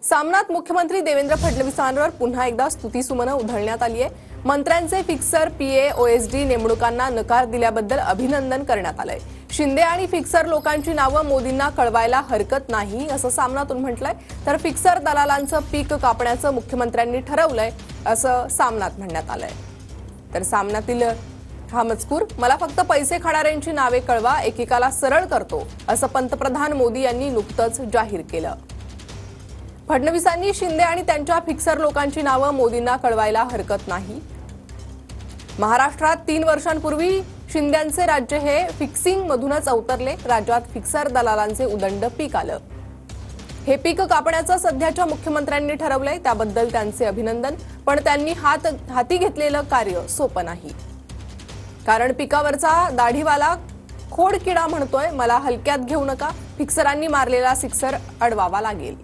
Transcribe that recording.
सामनात मुख्यमंत्री देवेंद्र फडणवीसांवर पुन्हा एकदा स्तुतीसुमनं उधळण्यात आली आहे। मंत्र्यांचे फिक्सर पीए ओएसडी नेमणुकांना नकार दिल्याबद्दल अभिनंदन करण्यात आलंय। शिंदे आणि फिक्सर लोकांची नावं मोदींना कळवायला हरकत नाही असं सामनातून म्हटलंय। तर फिक्सर दलालांचं पीक कापण्याचं मुख्यमंत्र्यांनी ठरवलंय असं सामनात म्हणण्यात आलंय। तर सामनातील हा मजकूर, मला फक्त पैसे खाणाऱ्यांची नावे कळवा, एकेकाला सरळ करतो असं पंतप्रधान मोदी यांनी नुकतंच जाहीर केलं। फडणवीसांनी शिंदे आणि त्यांच्या फिक्सर लोकांची नावं मोदींना कळवायला हरकत नाही। महाराष्ट्रात 3 वर्षांपूर्वी शिंद्यांचे राज्य हे फिक्सिंग मधूनच अवतरले। राज्यात फिक्सर दलालांचे उदंड पीक आलं। हे पीक कापण्याचं सध्याच्या मुख्यमंत्र्यांनी ठरवलंय, त्याबद्दल त्यांचे अभिनंदन। पण त्यांनी हाती घेतलेलं कार्य सोपं नाही, कारण पिकावरचा दाढीवाला खोडकिडा म्हणतोय, मला हलक्यात घेऊ नका, फिक्सरांनी मारलेला सिक्सर अडवावा लागेल।